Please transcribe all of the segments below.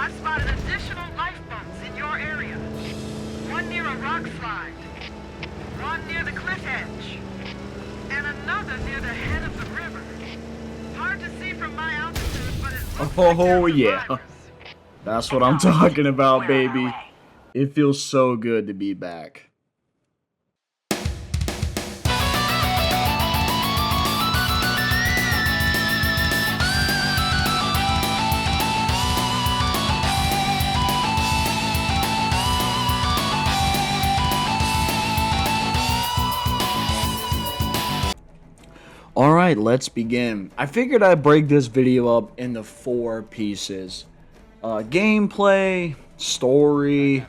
I've spotted additional life bumps in your area. One near a rock slide, one near the cliff edge, and another near the head of the river. Hard to see from my altitude, but it looks like Oh, they're yeah. survivors. That's what I'm talking about, baby. It feels so good to be back. Alright, let's begin. I figured I'd break this video up into 4 pieces. Gameplay, story,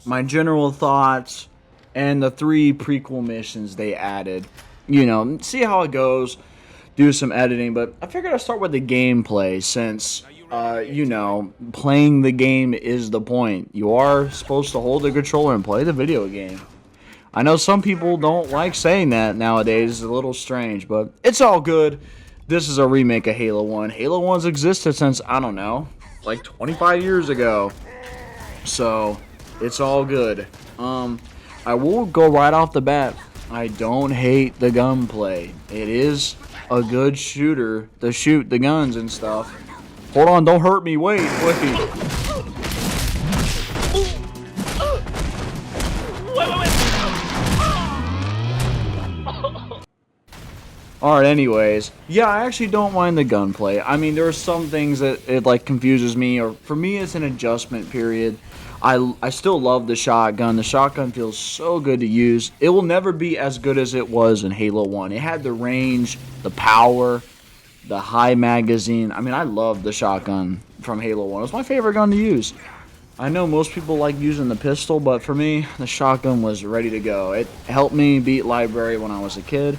my general thoughts, and the 3 prequel missions they added. You know, see how it goes, do some editing, but I figured I'd start with the gameplay since, you know, playing the game is the point. You are supposed to hold the controller and play the video game. I know some people don't like saying that nowadays. It's a little strange, but it's all good. This is a remake of Halo 1. Halo 1's existed since, I don't know, like 25 years ago. So, it's all good. I will go right off the bat. I don't hate the gunplay. It is a good shooter to shoot the guns and stuff. Hold on, don't hurt me. Wait. Alright, anyways, yeah, I actually don't mind the gunplay. I mean, there are some things that it, like, confuses me, or for me, it's an adjustment period. I still love the shotgun. The shotgun feels so good to use. It will never be as good as it was in Halo 1. It had the range, the power, the high magazine. I mean, I love the shotgun from Halo 1. It was my favorite gun to use. I know most people like using the pistol, but for me, the shotgun was ready to go. It helped me beat Library when I was a kid.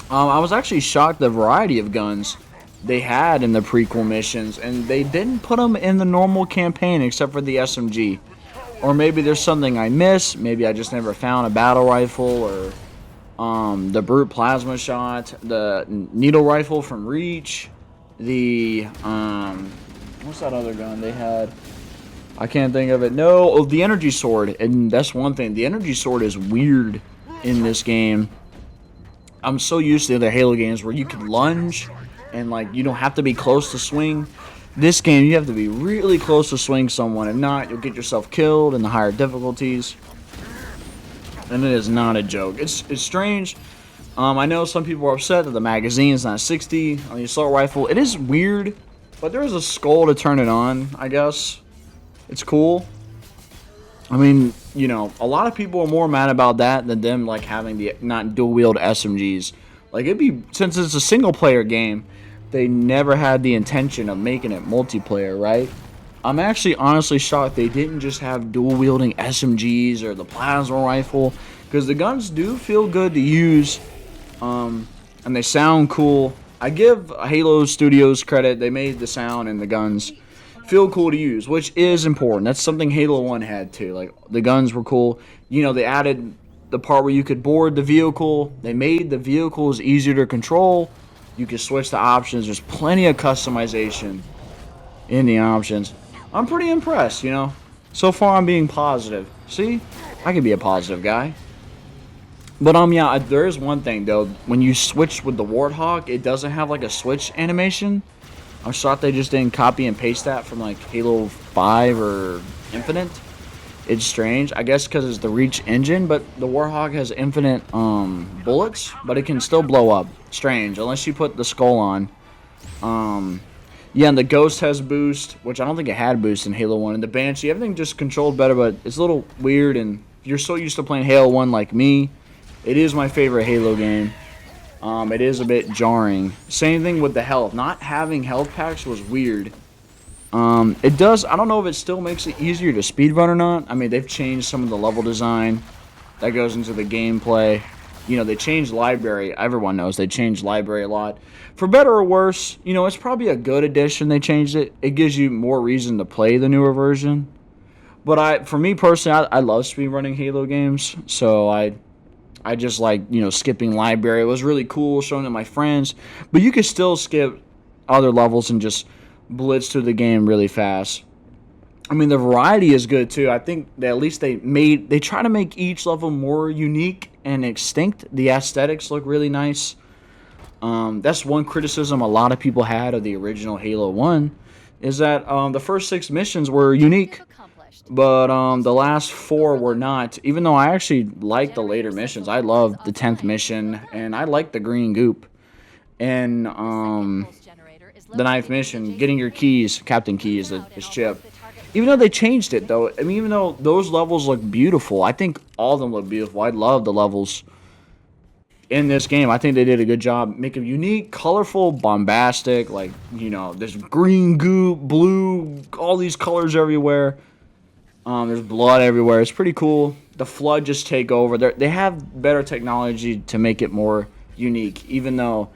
I was actually shocked the variety of guns they had in the prequel missions, and they didn't put them in the normal campaign except for the SMG. Or maybe there's something I missed. Maybe I just never found a battle rifle, or the brute plasma shot, the needle rifle from Reach, the what's that other gun they had? I can't think of it. No, oh, the energy sword. And that's one thing. The energy sword is weird in this game. I'm so used to the other Halo games where you can lunge and, like, you don't have to be close to swing. This game, you have to be really close to swing someone. If not, you'll get yourself killed in the higher difficulties. And it is not a joke. It's strange. I know some people are upset that the magazine is not 60 on the assault rifle. It is weird, but there is a skull to turn it on, I guess. It's cool. I mean, you know, a lot of people are more mad about that than them, like, having the not dual-wield SMGs. Like, it'd be, since it's a single-player game, they never had the intention of making it multiplayer, right? I'm actually honestly shocked they didn't just have dual-wielding SMGs or the plasma rifle, because the guns do feel good to use, and they sound cool. I give Halo Studios credit. They made the sound and the guns feel cool to use, which is important. That's something Halo 1 had too. Like, the guns were cool. You know, they added the part where you could board the vehicle. They made the vehicles easier to control. You could switch the options. There's plenty of customization in the options. I'm pretty impressed, you know. So far, I'm being positive. See? I could be a positive guy. But, yeah, there is one thing, though. When you switch with the Warthog, it doesn't have, like, a switch animation. I'm shocked they just didn't copy and paste that from, like, Halo 5 or Infinite. It's strange. I guess because it's the Reach engine, but the Warthog has infinite bullets, but it can still blow up. Strange, unless you put the skull on. Yeah, and the Ghost has boost, which I don't think it had boost in Halo 1. And the Banshee, everything just controlled better, but it's a little weird. And if you're so used to playing Halo 1 like me, it is my favorite Halo game. It is a bit jarring. Same thing with the health. Not having health packs was weird. It does, I don't know if it still makes it easier to speedrun or not. I mean, they've changed some of the level design. That goes into the gameplay. You know, they changed library. Everyone knows they changed library a lot. For better or worse, you know, it's probably a good addition they changed it. It gives you more reason to play the newer version. But for me personally, I love speedrunning Halo games. So I just like, you know, skipping library. It was really cool showing it to my friends. But you could still skip other levels and just blitz through the game really fast. I mean, the variety is good too. I think that at least they try to make each level more unique and distinct. The aesthetics look really nice. That's one criticism a lot of people had of the original Halo 1 is that the first 6 missions were unique, but the last 4 were not. Even though I actually like the later missions, I love the 10th mission and I like the green goop. And the 9th mission, getting your keys, Captain Keys, his chip. Even though they changed it, though, I mean, even though those levels look beautiful, I think all of them look beautiful. I love the levels in this game. I think they did a good job. Make them unique, colorful, bombastic. Like, there's green goop, blue, all these colors everywhere. There's blood everywhere. It's pretty cool. The Flood just take over. They have better technology to make it more unique, even though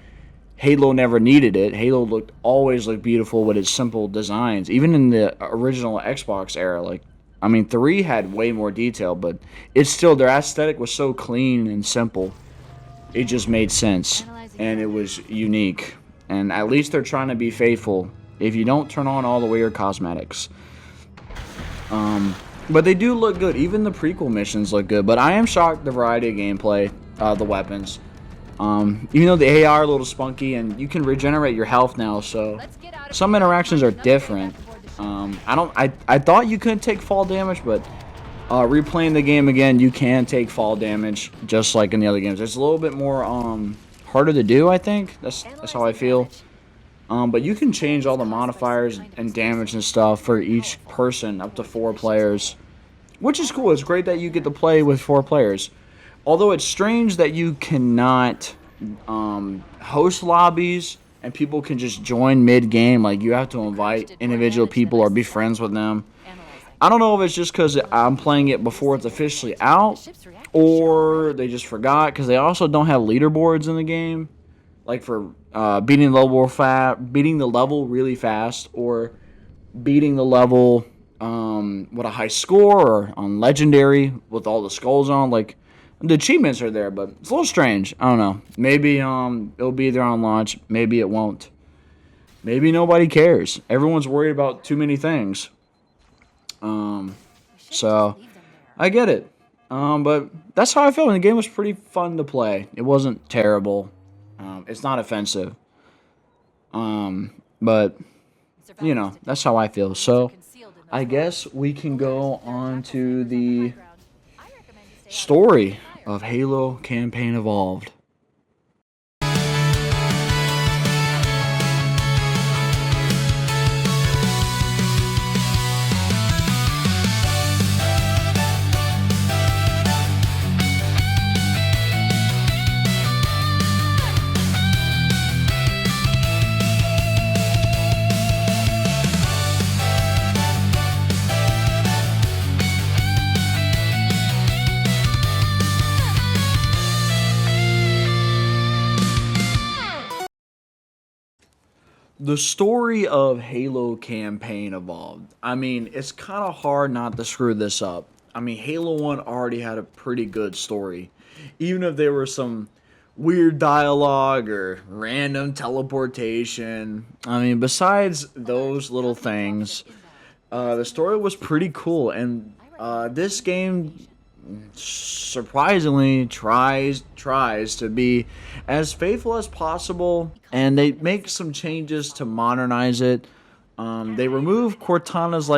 Halo never needed it. Halo always looked beautiful with its simple designs. Even in the original Xbox era, 3 had way more detail, but it's still, their aesthetic was so clean and simple. It just made sense, and it was unique. And at least they're trying to be faithful if you don't turn on all the weird cosmetics. But they do look good. Even the prequel missions look good. But I am shocked the variety of gameplay, the weapons. Even though the AI are a little spunky, and you can regenerate your health now, so some interactions are different. I thought you couldn't take fall damage, but replaying the game again, you can take fall damage just like in the other games. It's a little bit more harder to do, I think. That's how I feel. But you can change all the modifiers and damage and stuff for each person, up to 4 players, which is cool. It's great that you get to play with 4 players. Although it's strange that you cannot host lobbies and people can just join mid-game. Like, you have to invite individual people or be friends with them. I don't know if it's just because I'm playing it before it's officially out, or they just forgot, because they also don't have leaderboards in the game, like for beating the level really fast, or beating the level with a high score, or on legendary with all the skulls on. Like, the achievements are there, but it's a little strange. I don't know. Maybe it'll be there on launch. Maybe it won't. Maybe nobody cares. Everyone's worried about too many things. So I get it. But that's how I felt. And the game was pretty fun to play. It wasn't terrible. It's not offensive. But that's how I feel. So I guess we can go on to the story of Halo Campaign Evolved. The story of Halo Campaign Evolved. I mean, it's kind of hard not to screw this up. I mean, Halo 1 already had a pretty good story. Even if there was some weird dialogue or random teleportation. I mean, besides those little things, the story was pretty cool. And this game surprisingly tries to be as faithful as possible, and they make some changes to modernize it. They remove Cortana's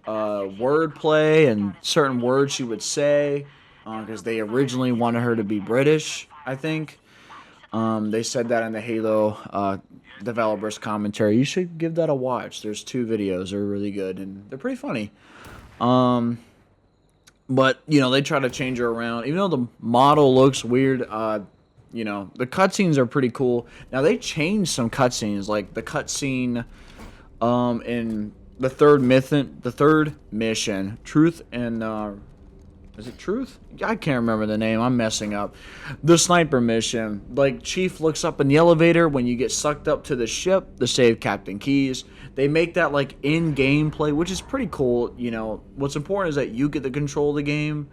wordplay and certain words she would say, because they originally wanted her to be British, I think. They said that in the Halo developers commentary. You should give that a watch. There's 2 videos. They're really good, and they're pretty funny. But, they try to change her around. Even though the model looks weird, the cutscenes are pretty cool. Now, they changed some cutscenes. Like, the cutscene in the third mission, Truth and... is it Truth? I can't remember the name. I'm messing up. The sniper mission. Like, Chief looks up in the elevator when you get sucked up to the ship to save Captain Keys. They make that, in gameplay, which is pretty cool. What's important is that you get to control the game.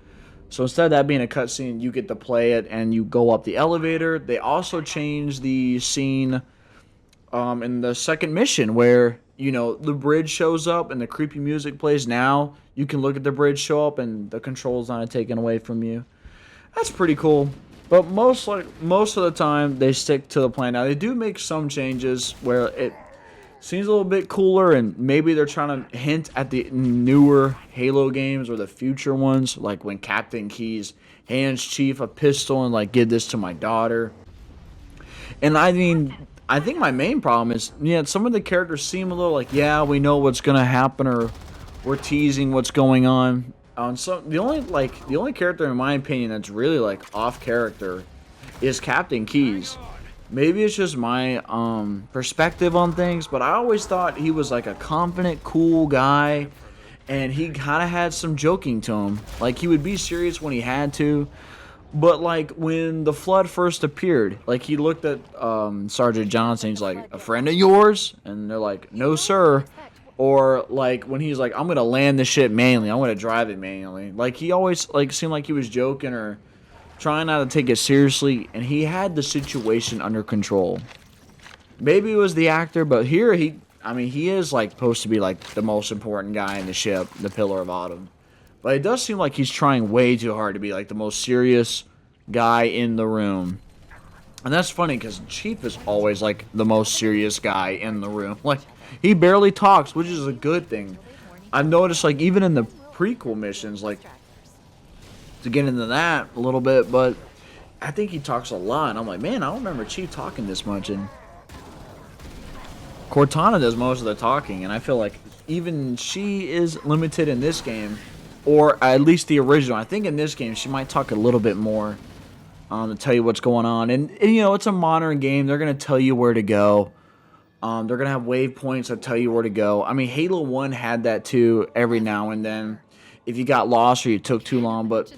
So instead of that being a cutscene, you get to play it and you go up the elevator. They also changed the scene in the second mission where, the bridge shows up and the creepy music plays. Now you can look at the bridge show up and the control's not taken away from you. That's pretty cool. But most of the time they stick to the plan. Now they do make some changes where it seems a little bit cooler, and maybe they're trying to hint at the newer Halo games or the future ones, like when Captain Keyes hands Chief a pistol and like, give this to my daughter. And I mean, I think my main problem is, some of the characters seem a little like, yeah, we know what's gonna happen, or we're teasing what's going on. The only character in my opinion that's really like off character is Captain Keyes. Maybe it's just my perspective on things, but I always thought he was like a confident, cool guy, and he kind of had some joking to him. Like, he would be serious when he had to, but like when the Flood first appeared, like he looked at Sergeant Johnson, he's like, "A friend of yours?" And they're like, "No, sir." Or like when he's like, "I'm gonna land this shit manually. I'm gonna drive it manually." Like, he always like seemed like he was joking or trying not to take it seriously, and he had the situation under control. Maybe it was the actor, but here he is like supposed to be like the most important guy in the ship, the Pillar of Autumn. But it does seem like he's trying way too hard to be like the most serious guy in the room. And that's funny because Chief is always like the most serious guy in the room. Like, he barely talks, which is a good thing. I've noticed, like, even in the prequel missions, like, to get into that a little bit, but I think he talks a lot. And I'm like, man, I don't remember Chief talking this much. And Cortana does most of the talking, and I feel like even she is limited in this game, or at least the original. I think in this game she might talk a little bit more to tell you what's going on. And it's a modern game. They're going to tell you where to go. They're going to have waypoints that tell you where to go. I mean, Halo 1 had that too every now and then, if you got lost or you took too long. But,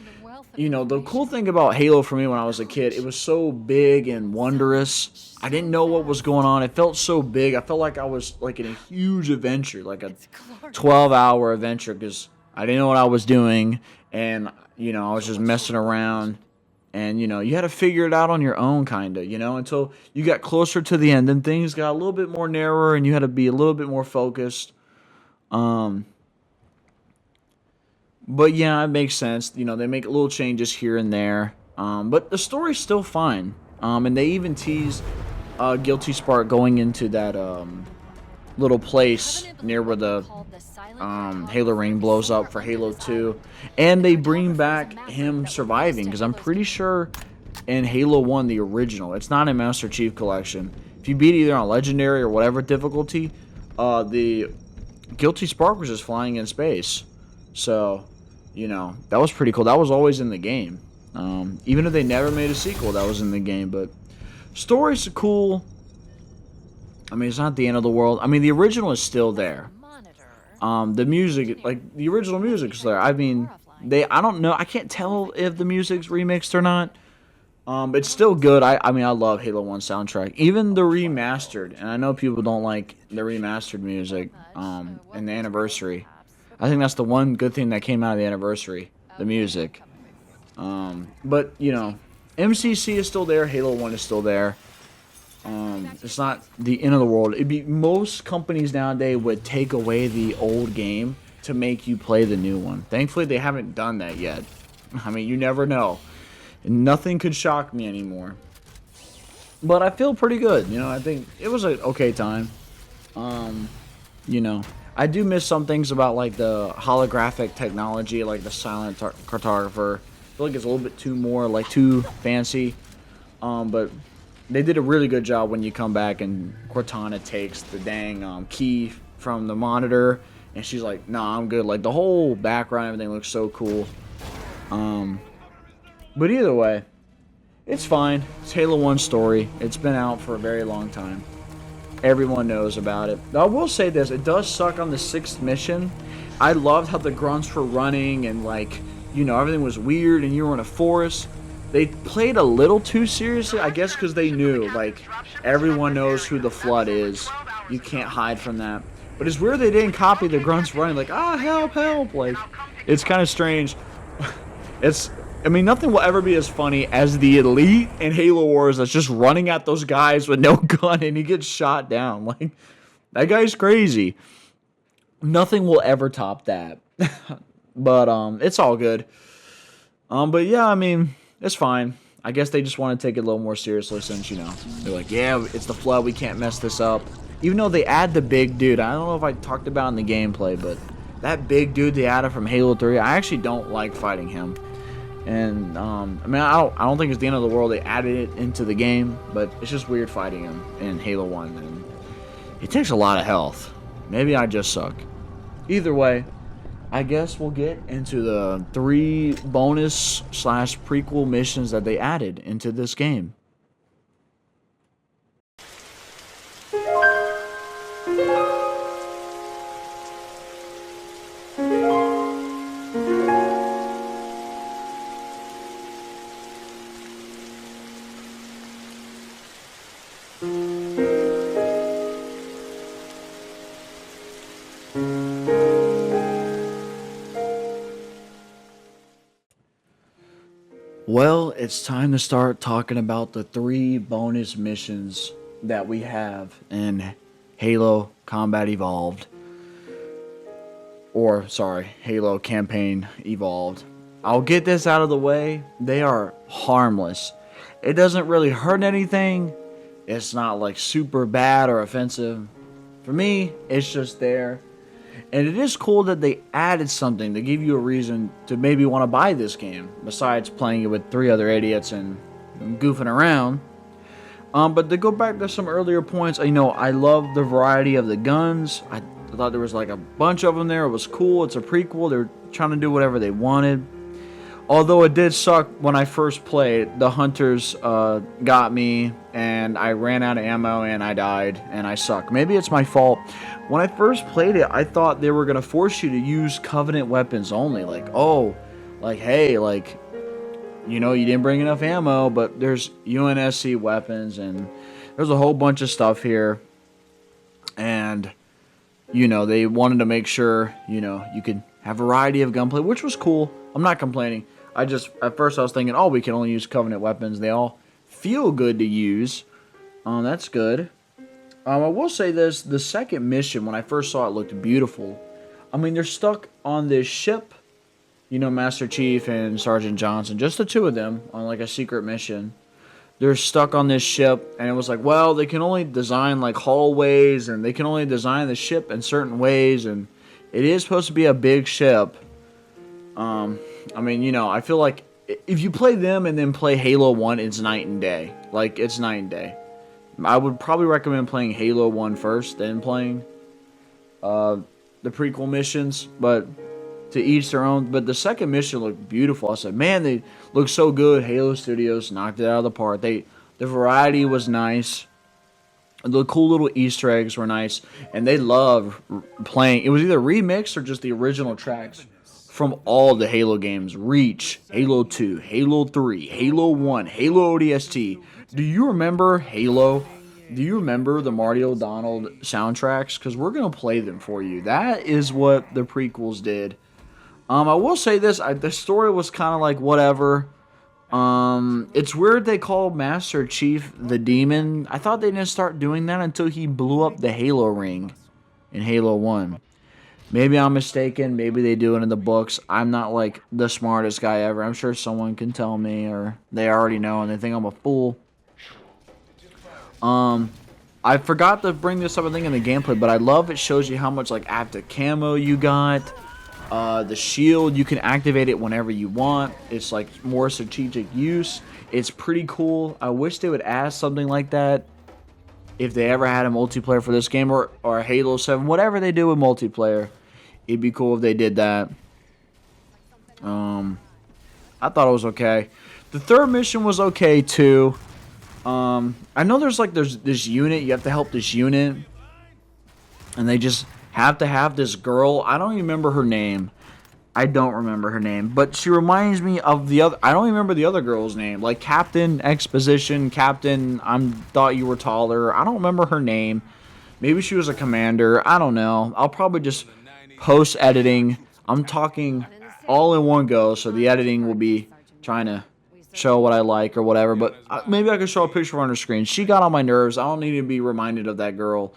the cool thing about Halo for me when I was a kid, it was so big and wondrous. I didn't know what was going on. It felt so big. I felt like I was like in a huge adventure, like a 12-hour adventure, because I didn't know what I was doing. And, I was just messing around. And, you had to figure it out on your own, kind of, until you got closer to the end. Then things got a little bit more narrower, and you had to be a little bit more focused. But, yeah, it makes sense. They make little changes here and there. But the story's still fine. And they even tease Guilty Spark going into that little place near where the Halo ring blows up for Halo 2, and they bring back him surviving, because I'm pretty sure in Halo 1, the original, it's not in Master Chief Collection. If you beat either on Legendary or whatever difficulty, the Guilty Spark was just flying in space. So, that was pretty cool. That was always in the game. Even if they never made a sequel, that was in the game. But story's cool. I mean, it's not the end of the world. I mean, the original is still there. The music, like, the original music's there. I mean, I don't know. I can't tell if the music's remixed or not. It's still good. I mean, I love Halo 1 soundtrack. Even the remastered, and I know people don't like the remastered music, and the anniversary. I think that's the one good thing that came out of the anniversary, the music. But, MCC is still there. Halo 1 is still there. It's not the end of the world. Most companies nowadays would take away the old game to make you play the new one. Thankfully, they haven't done that yet. I mean, you never know. Nothing could shock me anymore. But I feel pretty good. I think it was an okay time. I do miss some things about like the holographic technology, like the silent cartographer. I feel like it's a little bit too fancy. But they did a really good job when you come back and Cortana takes the dang key from the monitor, and she's like, "Nah, I'm good." Like, the whole background, everything looks so cool. But either way, it's fine. It's Halo 1 story. It's been out for a very long time. Everyone knows about it. I will say this, it does suck on the 6th mission. I loved how the grunts were running and, like, everything was weird and you were in a forest. They played a little too seriously, I guess, because they knew, like, everyone knows who the Flood is. You can't hide from that. But it's weird they didn't copy the grunts running, like, help, help. Like, it's kind of strange. Nothing will ever be as funny as the Elite in Halo Wars that's just running at those guys with no gun and he gets shot down. Like, That guy's crazy. Nothing will ever top that. But it's all good. But yeah, I mean, it's fine. I guess they just want to take it a little more seriously since, they're like, yeah, it's the Flood, we can't mess this up. Even though they add the big dude, I don't know if I talked about in the gameplay, but that big dude they added from Halo 3, I actually don't like fighting him. And, I mean, I don't think it's the end of the world they added it into the game, but it's just weird fighting him in Halo 1, and it takes a lot of health. Maybe I just suck. Either way, I guess we'll get into the 3 bonus / prequel missions that they added into this game. Well, it's time to start talking about the 3 bonus missions that we have in Halo Combat Evolved. Or, sorry, Halo Campaign Evolved. I'll get this out of the way. They are harmless. It doesn't really hurt anything. It's not like super bad or offensive. For me, it's just there. And it is cool that they added something to give you a reason to maybe want to buy this game, besides playing it with 3 other idiots and goofing around. But to go back to some earlier points, I love the variety of the guns. I thought there was like a bunch of them there. It was cool. It's a prequel. They're trying to do whatever they wanted. Although it did suck when I first played. The hunters got me, and I ran out of ammo, and I died, and I suck. Maybe it's my fault. When I first played it, I thought they were going to force you to use Covenant weapons only. Hey, you didn't bring enough ammo, but there's UNSC weapons, and there's a whole bunch of stuff here. And, they wanted to make sure, you could have variety of gunplay, which was cool. I'm not complaining. At first I was thinking, we can only use Covenant weapons. They all feel good to use. That's good. I will say this, the second mission, when I first saw it, looked beautiful. I mean, they're stuck on this ship, Master Chief and Sergeant Johnson, just the 2 of them, on like a secret mission. They're stuck on this ship, and it was like, well, they can only design like hallways, and they can only design the ship in certain ways, and it is supposed to be a big ship. I feel like if you play them and then play Halo 1, it's night and day. It's night and day. I would probably recommend playing Halo 1 first, then playing the prequel missions, but to each their own. But the second mission looked beautiful. I said, man, they look so good. Halo Studios knocked it out of the park. The variety was nice. The cool little Easter eggs were nice, and they love playing. It was either remixed or just the original tracks from all the Halo games. Reach, Halo 2, Halo 3, Halo 1, Halo ODST. Do you remember Halo? Do you remember the Marty O'Donnell soundtracks? Because we're going to play them for you. That is what the prequels did. I will say this. The story was kind of like whatever. It's weird they call Master Chief the Demon. I thought they didn't start doing that until he blew up the Halo ring in Halo 1. Maybe I'm mistaken. Maybe they do it in the books. I'm not like the smartest guy ever. I'm sure someone can tell me, or they already know and they think I'm a fool. I forgot to bring this up, I think, in the gameplay, but I love it shows you how much like active camo you got. The shield, you can activate it whenever you want. It's like more strategic use. It's pretty cool. I wish they would add something like that if they ever had a multiplayer for this game, or Halo 7, whatever they do with multiplayer. It'd be cool if they did that. I thought it was okay. The third mission was okay too. I know there's this unit, you have to help this unit, and they just have to have this girl. I don't even remember her name. But she reminds me of the other. I don't even remember the other girl's name. Like Captain Exposition, Captain. Thought you were taller. I don't remember her name. Maybe she was a commander. I don't know. I'll probably just post editing. I'm talking all in one go, so the editing will be trying to show what I like or whatever. But maybe I could show a picture on her screen. She got on my nerves. I don't need to be reminded of that girl.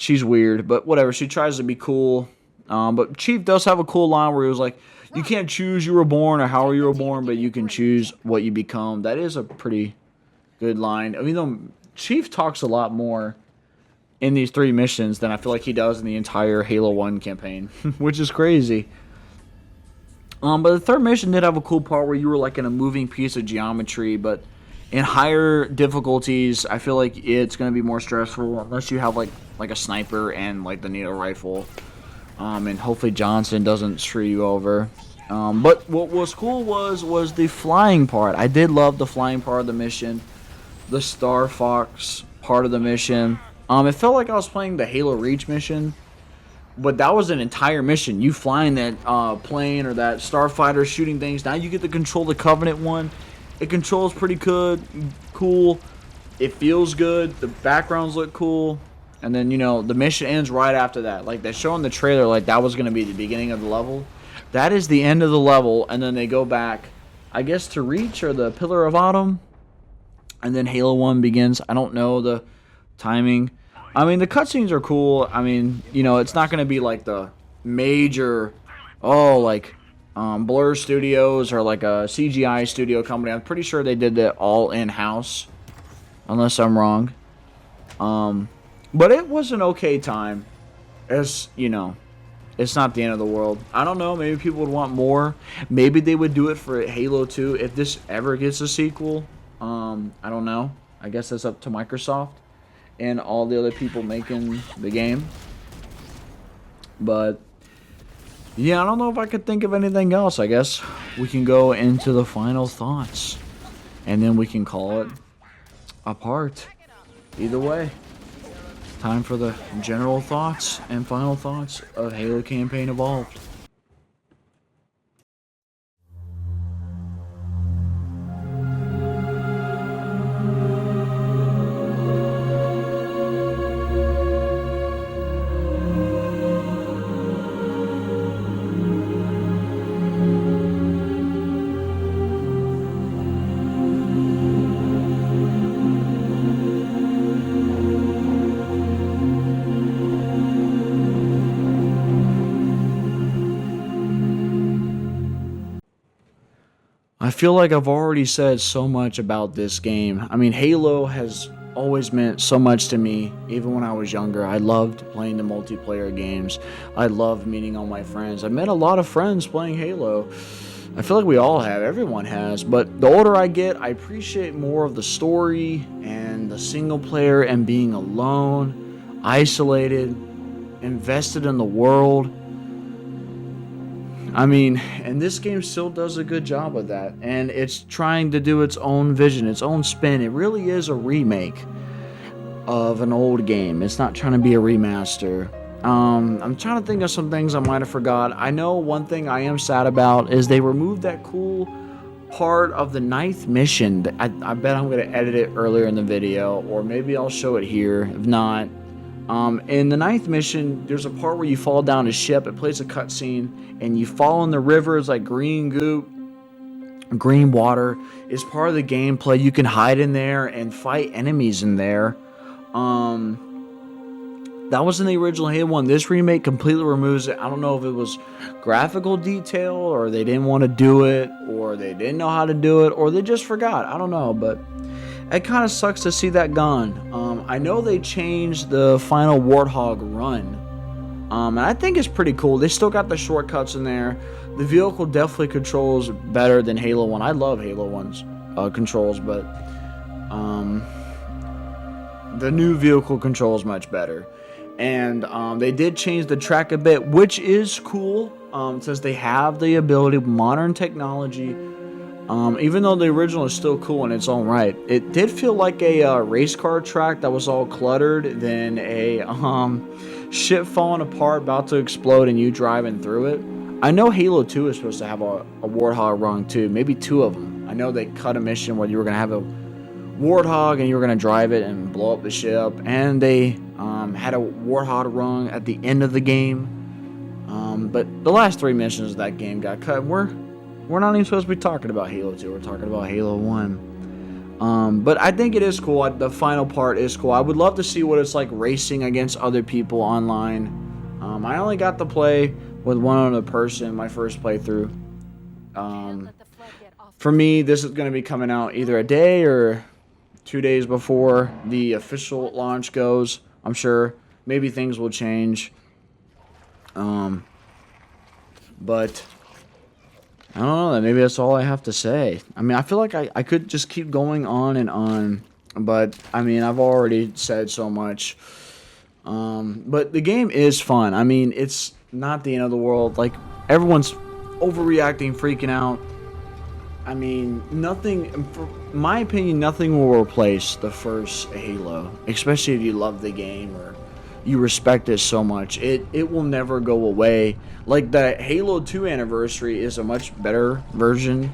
she's weird, but whatever. She tries to be cool. But Chief does have a cool line where he was like, you can't choose you were born or how you were born, but you can choose what you become. That is a pretty good line. I mean, though Chief talks a lot more in these 3 missions than I feel like he does in the entire Halo 1 campaign, which is crazy. But the 3rd mission did have a cool part where you were like in a moving piece of geometry, but in higher difficulties, I feel like it's going to be more stressful unless you have like a sniper and like the NATO rifle. And hopefully Johnson doesn't screw you over. But what was cool was the flying part. I did love the flying part of the mission. The Star Fox part of the mission. It felt like I was playing the Halo Reach mission. But that was an entire mission. You flying that plane or that starfighter shooting things. Now you get to control the Covenant one. It controls pretty good, cool. It feels good. The backgrounds look cool. And then, you know, the mission ends right after that. Like, they show in the trailer, like, that was going to be the beginning of the level. That is the end of the level, and then they go back, I guess, to Reach or the Pillar of Autumn. And then Halo 1 begins. I don't know the timing. I mean, the cutscenes are cool. I mean, you know, it's not going to be like the major, Blur Studios or like a CGI studio company. I'm pretty sure they did that all in-house, unless I'm wrong. But it was an okay time. As, you know, it's not the end of the world. I don't know. Maybe people would want more. Maybe they would do it for Halo 2 if this ever gets a sequel. I don't know. I guess that's up to Microsoft and all the other people making the game. But, yeah, I don't know if I could think of anything else. I guess we can go into the final thoughts. And then we can call it a part. Either way. Time for the general thoughts and final thoughts of Halo Campaign Evolved. I feel like I've already said so much about this game. I mean, Halo has always meant so much to me, even when I was younger. I loved playing the multiplayer games. I loved meeting all my friends. I met a lot of friends playing Halo. I feel like we all have, everyone has. But the older I get, I appreciate more of the story and the single player and being alone, isolated, invested in the world. I mean, and this game still does a good job of that, and it's trying to do its own vision, its own spin. It really is a remake of an old game. It's not trying to be a remaster. I'm trying to think of some things I might have forgot. I know one thing I am sad about is they removed that cool part of the 9th mission. I bet I'm going to edit it earlier in the video, or maybe I'll show it here. If not, in the 9th mission, there's a part where you fall down a ship. It plays a cutscene, and you fall in the river. It's like green goop, green water. It's part of the gameplay. You can hide in there and fight enemies in there. That was in the original Halo 1. This remake completely removes it. I don't know if it was graphical detail, or they didn't want to do it, or they didn't know how to do it, or they just forgot. I don't know, but it kind of sucks to see that gone. I know they changed the final Warthog run, and I think it's pretty cool. They still got the shortcuts in there. The vehicle definitely controls better than Halo 1. I love Halo 1's controls, but the new vehicle controls much better. And they did change the track a bit, which is cool, since they have the ability, modern technology. Even though the original is still cool in its own right, it did feel like a race car track that was all cluttered, then a ship falling apart, about to explode, and you driving through it. I know Halo 2 is supposed to have a Warthog run too, maybe 2 of them. I know they cut a mission where you were going to have a Warthog and you were going to drive it and blow up the ship, and they had a Warthog run at the end of the game. But the last 3 missions of that game got cut. We're not even supposed to be talking about Halo 2. We're talking about Halo 1. But I think it is cool. The final part is cool. I would love to see what it's like racing against other people online. I only got to play with one other person my first playthrough. For me, this is going to be coming out either a day or 2 days before the official launch goes. I'm sure maybe things will change. But I don't know. Maybe that's all I have to say. I mean, I feel like I could just keep going on and on. But, I mean, I've already said so much. But the game is fun. I mean, it's not the end of the world. Like, everyone's overreacting, freaking out. I mean, nothing, in my opinion, nothing will replace the first Halo. Especially if you love the game or you respect it so much. It will never go away. Like, the Halo 2 anniversary is a much better version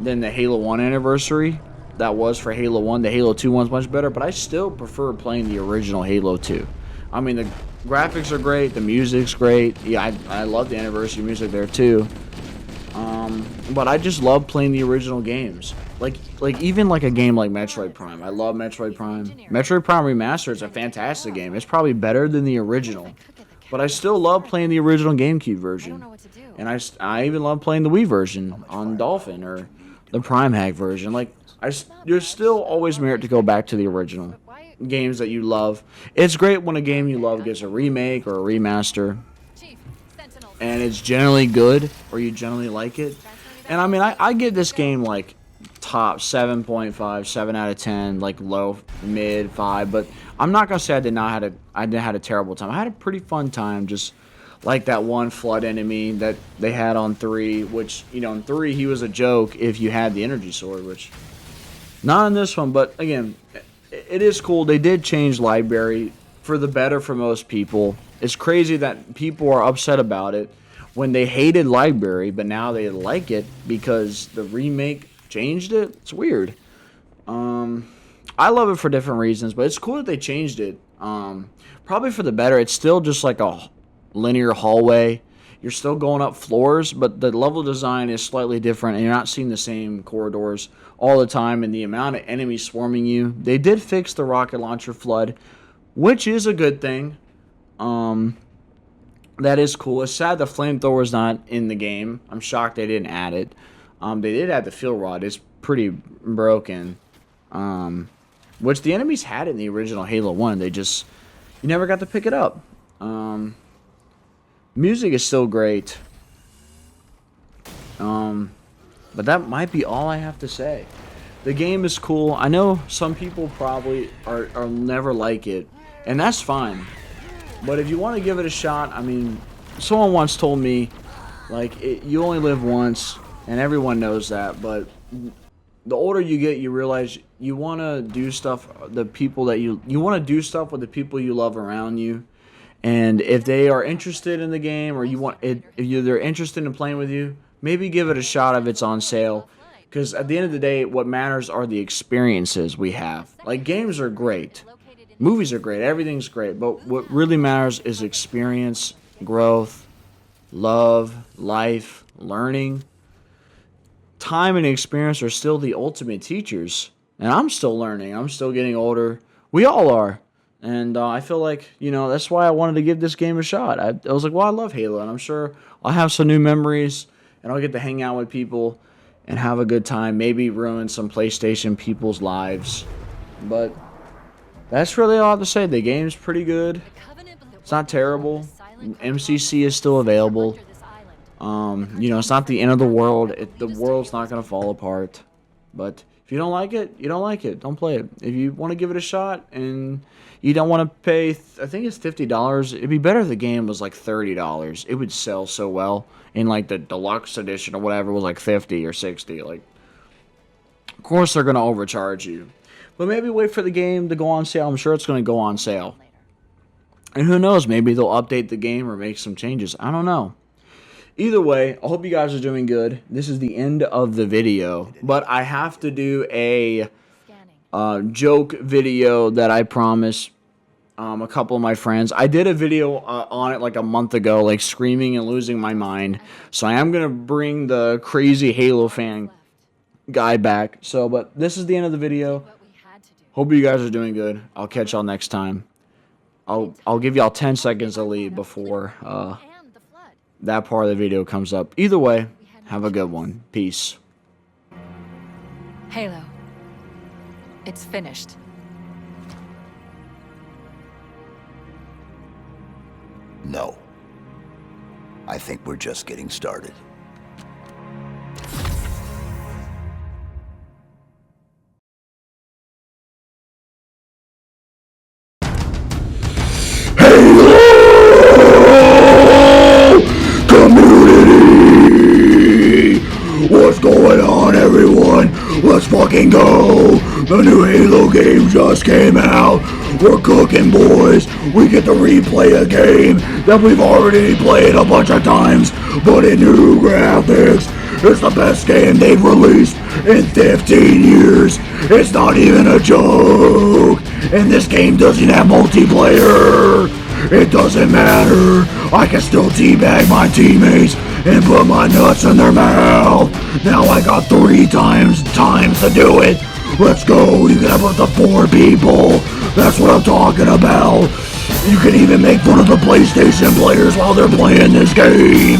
than the Halo 1 anniversary. That was for Halo 1. The Halo 2 one's much better, but I still prefer playing the original Halo 2. I mean, the graphics are great, the music's great. Yeah, I love the anniversary music there too. But I just love playing the original games. Like even like a game like Metroid Prime. I love Metroid Prime. Metroid Prime Remastered is a fantastic game. It's probably better than the original. But I still love playing the original GameCube version. And I even love playing the Wii version on Dolphin or the Prime Hack version. Like, there's still always merit to go back to the original games that you love. It's great when a game you love gets a remake or a remaster. And it's generally good, or you generally like it. And I mean, I give this game like top 7.5, 7 out of 10, like low, mid, 5. But I'm not gonna say I didn't had a terrible time. I had a pretty fun time, just like that one flood enemy that they had on 3, which, you know, in 3 he was a joke if you had the energy sword, which not in this one. But again, it is cool. They did change library for the better for most people. It's crazy that people are upset about it when they hated library, but now they like it because the remake changed it. It's weird. I love it for different reasons, but it's cool that they changed it. Probably for the better. It's still just like a linear hallway. You're still going up floors, but the level design is slightly different, and you're not seeing the same corridors all the time, and the amount of enemies swarming you. They did fix the rocket launcher flood, which is a good thing. That is cool. It's sad the flamethrower's not in the game. I'm shocked they didn't add it. They did add the fuel rod. It's pretty broken. Which the enemies had in the original Halo 1. You never got to pick it up. Music is still great. But that might be all I have to say. The game is cool. I know some people probably are never like it, and that's fine. But if you want to give it a shot, I mean, someone once told me, like, you only live once, and everyone knows that. But the older you get, you realize you want to do stuff. You want to do stuff with the people you love around you. And if they are interested in the game, or they're interested in playing with you, maybe give it a shot if it's on sale. Because at the end of the day, what matters are the experiences we have. Like, games are great. Movies are great. Everything's great. But what really matters is experience, growth, love, life, learning. Time and experience are still the ultimate teachers. And I'm still learning. I'm still getting older. We all are. And I feel like, that's why I wanted to give this game a shot. I was like, well, I love Halo, and I'm sure I'll have some new memories, and I'll get to hang out with people and have a good time, maybe ruin some PlayStation people's lives. But that's really all I have to say. The game's pretty good. It's not terrible. MCC is still available. It's not the end of the world. The world's not going to fall apart. But if you don't like it, you don't like it. Don't play it. If you want to give it a shot and you don't want to pay, I think it's $50. It'd be better if the game was like $30. It would sell so well. And like the deluxe edition or whatever was like $50 or $60. Like, of course they're going to overcharge you. But maybe wait for the game to go on sale. I'm sure it's going to go on sale. And who knows, maybe they'll update the game or make some changes. I don't know. Either way, I hope you guys are doing good. This is the end of the video. But I have to do a joke video that I promised a couple of my friends. I did a video on it like a month ago, like screaming and losing my mind. So I am going to bring the crazy Halo fan guy back. So, but this is the end of the video. Hope you guys are doing good. I'll catch y'all next time. I'll give y'all 10 seconds to leave before that part of the video comes up. Either way, have a good one. Peace. Halo. It's finished. No. I think we're just getting started. Community! What's going on, everyone? Let's fucking go! The new Halo game just came out. We're cooking, boys. We get to replay a game that we've already played a bunch of times, but in new graphics. It's the best game they've released in 15 years. It's not even a joke. And this game doesn't have multiplayer. It doesn't matter. I can still teabag my teammates and put my nuts in their mouth. Now I got 3 times to do it. Let's go. You can have up to 4 people. That's what I'm talking about. You can even make fun of the PlayStation players while they're playing this game.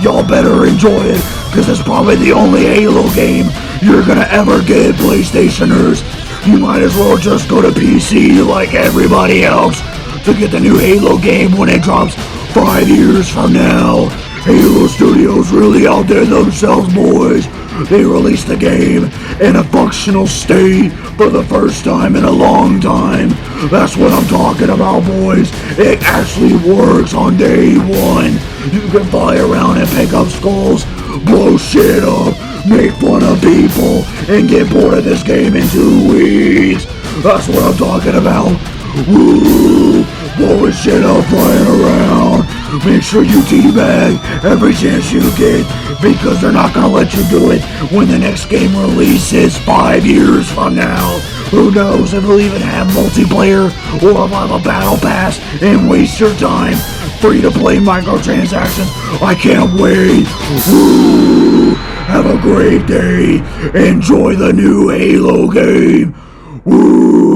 Y'all better enjoy it, because it's probably the only Halo game you're gonna ever get, PlayStationers. You might as well just go to PC like everybody else to get the new Halo game when it drops 5 years from now. Halo Studios really outdid themselves, boys. They released the game in a functional state for the first time in a long time. That's what I'm talking about, boys. It actually works on day 1. You can fly around and pick up skulls, blow shit up, make fun of people, and get bored of this game in 2 weeks. That's what I'm talking about. Woo! Blowing shit up, flying around. Make sure you teabag every chance you get, because they're not gonna let you do it when the next game releases 5 years from now. Who knows if it'll even have multiplayer, or if I'll have a battle pass and waste your time free to play microtransactions. I can't wait. Woo! Have a great day. Enjoy the new Halo game. Woo!